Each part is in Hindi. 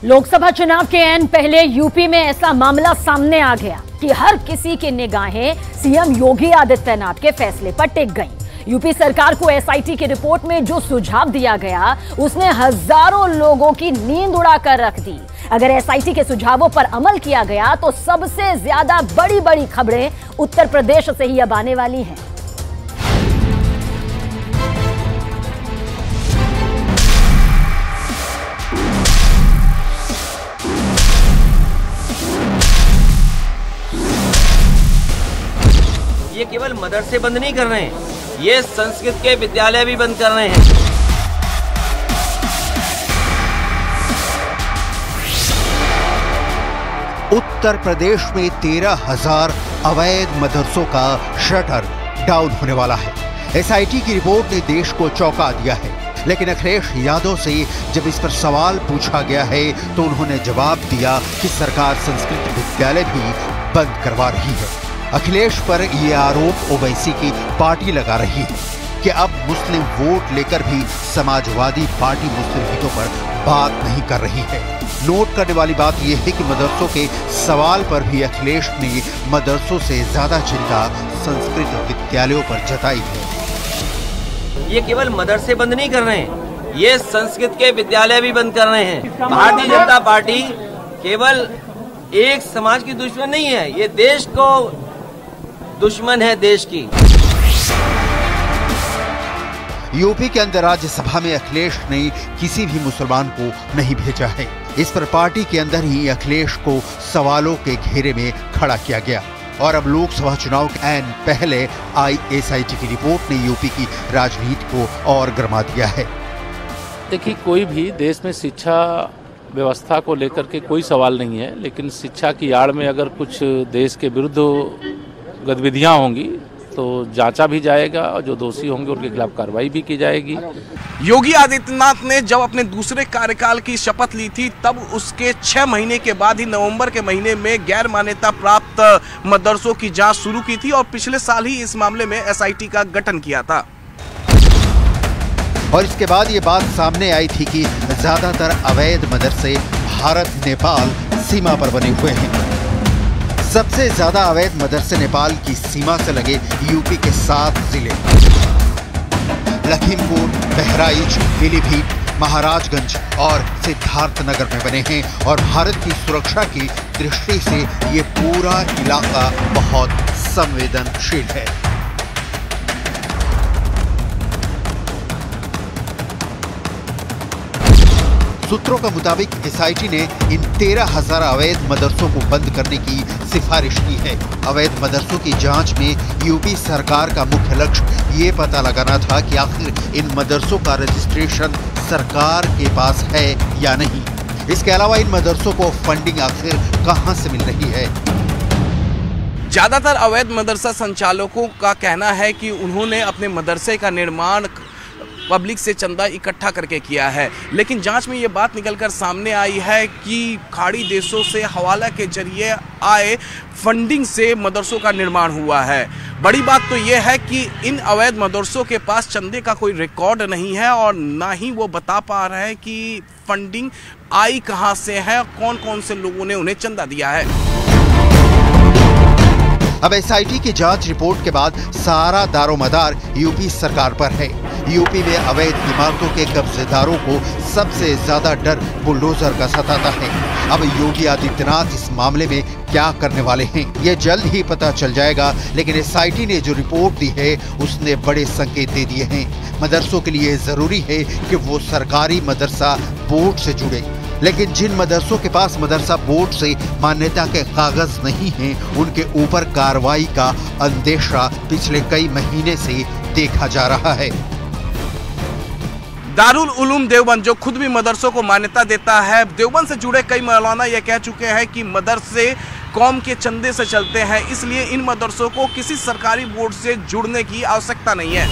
लोकसभा चुनाव के ऐन पहले यूपी में ऐसा मामला सामने आ गया कि हर किसी की निगाहें सीएम योगी आदित्यनाथ के फैसले पर टिक गईं। यूपी सरकार को एसआईटी की रिपोर्ट में जो सुझाव दिया गया उसने हजारों लोगों की नींद उड़ाकर रख दी। अगर एसआईटी के सुझावों पर अमल किया गया तो सबसे ज्यादा बड़ी बड़ी खबरें उत्तर प्रदेश से ही अब आने वाली हैं। ये केवल मदरसे बंद नहीं कर रहे हैं, ये संस्कृत के विद्यालय भी बंद कर रहे हैं। उत्तर प्रदेश में 13,000 अवैध मदरसों का शटर डाउन होने वाला है। एसआईटी की रिपोर्ट ने देश को चौंका दिया है, लेकिन अखिलेश यादव से जब इस पर सवाल पूछा गया है तो उन्होंने जवाब दिया कि सरकार संस्कृत विद्यालय भी बंद करवा रही है। अखिलेश पर यह आरोप ओवैसी की पार्टी लगा रही है कि अब मुस्लिम वोट लेकर भी समाजवादी पार्टी मुस्लिम हितों पर बात नहीं कर रही है। नोट करने वाली बात यह है कि मदरसों के सवाल पर भी अखिलेश ने मदरसों से ज्यादा चिंता संस्कृत विद्यालयों पर जताई है। ये केवल मदरसे बंद नहीं कर रहे हैं, ये संस्कृत के विद्यालय भी बंद कर रहे हैं। भारतीय जनता पार्टी केवल एक समाज की दुश्मन नहीं है, ये देश को दुश्मन है, देश की। यूपी के अंदर राज्यसभा में अखिलेश ने किसी भी मुसलमान को नहीं भेजा है। इस पर पार्टी के अंदर ही अखिलेश को सवालों के घेरे में खड़ा किया गया और अब लोकसभा चुनाव के ऐन पहले आई एसआईटी की रिपोर्ट ने यूपी की राजनीति को और गरमा दिया है। देखिए, कोई भी देश में शिक्षा व्यवस्था को लेकर के कोई सवाल नहीं है, लेकिन शिक्षा की आड़ में अगर कुछ देश के विरुद्ध गतिविधियां होंगी तो जांचा भी जाएगा और जो दोषी होंगे उनके खिलाफ कार्रवाई भी की जाएगी। योगी आदित्यनाथ ने जब अपने दूसरे कार्यकाल की शपथ ली थी तब उसके 6 महीने के बाद ही नवंबर के महीने में गैर मान्यता प्राप्त मदरसों की जांच शुरू की थी और पिछले साल ही इस मामले में एसआईटी का गठन किया था। और इसके बाद ये बात सामने आई थी कि ज्यादातर अवैध मदरसे भारत नेपाल सीमा पर बने हुए हैं। सबसे ज्यादा अवैध मदरसे नेपाल की सीमा से लगे यूपी के 7 जिले लखीमपुर, बहराइच, पीलीभीत, महाराजगंज और सिद्धार्थनगर में बने हैं और भारत की सुरक्षा की दृष्टि से ये पूरा इलाका बहुत संवेदनशील है। सूत्रों के मुताबिक एसआईटी ने इन 13,000 अवैध मदरसों को बंद करने की सिफारिश की है। अवैध मदरसों की जांच में यूपी सरकार का मुख्य लक्ष्य ये पता लगाना था कि आखिर इन मदरसों का रजिस्ट्रेशन सरकार के पास है या नहीं। इसके अलावा इन मदरसों को फंडिंग आखिर कहां से मिल रही है। ज्यादातर अवैध मदरसा संचालकों का कहना है कि उन्होंने अपने मदरसे का निर्माण पब्लिक से चंदा इकट्ठा करके किया है, लेकिन जांच में ये बात निकलकर सामने आई है कि खाड़ी देशों से हवाला के जरिए आए फंडिंग से मदरसों का निर्माण हुआ है। बड़ी बात तो ये है कि इन अवैध मदरसों के पास चंदे का कोई रिकॉर्ड नहीं है और ना ही वो बता पा रहे हैं कि फंडिंग आई कहां से है, कौन कौन से लोगों ने उन्हें चंदा दिया है। अब एसआईटी की जांच रिपोर्ट के बाद सारा दारोमदार यूपी सरकार पर है। यूपी में अवैध इमारतों के कब्जेदारों को सबसे ज्यादा डर बुलडोजर का सताता है। अब योगी आदित्यनाथ इस मामले में क्या करने वाले हैं ये जल्द ही पता चल जाएगा, लेकिन एसआईटी ने जो रिपोर्ट दी है उसने बड़े संकेत दे दिए हैं। मदरसों के लिए जरूरी है कि वो सरकारी मदरसा बोर्ड से जुड़े, लेकिन जिन मदरसों के पास मदरसा बोर्ड से मान्यता के कागज नहीं हैं, उनके ऊपर कार्रवाई का अंदेशा पिछले कई महीने से देखा जा रहा है। दारुल उलूम देवबंद जो खुद भी मदरसों को मान्यता देता है, देवबंद से जुड़े कई मौलाना ये कह चुके हैं कि मदरसे कौम के चंदे से चलते हैं, इसलिए इन मदरसों को किसी सरकारी बोर्ड से जुड़ने की आवश्यकता नहीं है।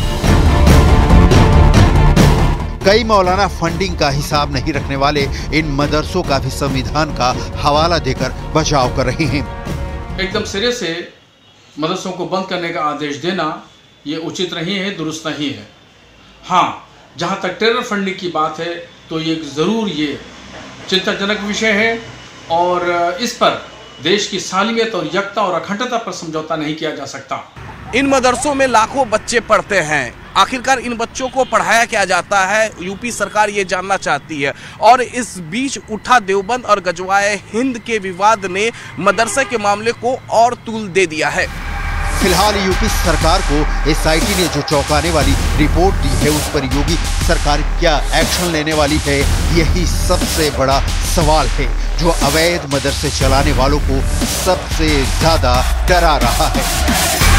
कई मौलाना फंडिंग का हिसाब नहीं रखने वाले इन मदरसों का भी संविधान का हवाला देकर बचाव कर रहे हैं। एकदम सिरे से मदरसों को बंद करने का आदेश देना ये उचित नहीं है, दुरुस्त नहीं है। हाँ, जहाँ तक टेरर फंडिंग की बात है तो ये ज़रूर ये चिंताजनक विषय है और इस पर देश की सालमियत और एकता और अखंडता पर समझौता नहीं किया जा सकता। इन मदरसों में लाखों बच्चे पढ़ते हैं, आखिरकार इन बच्चों को पढ़ाया क्या जाता है, यूपी सरकार ये जानना चाहती है। और इस बीच उठा देवबंद और गजवाए हिंद के विवाद ने मदरसे के मामले को और तूल दे दिया है। फिलहाल यूपी सरकार को एसआईटी ने जो चौंकाने वाली रिपोर्ट दी है, उस पर योगी सरकार क्या एक्शन लेने वाली है, यही सबसे बड़ा सवाल है, जो अवैध मदरसे चलाने वालों को सबसे ज्यादा डरा रहा है।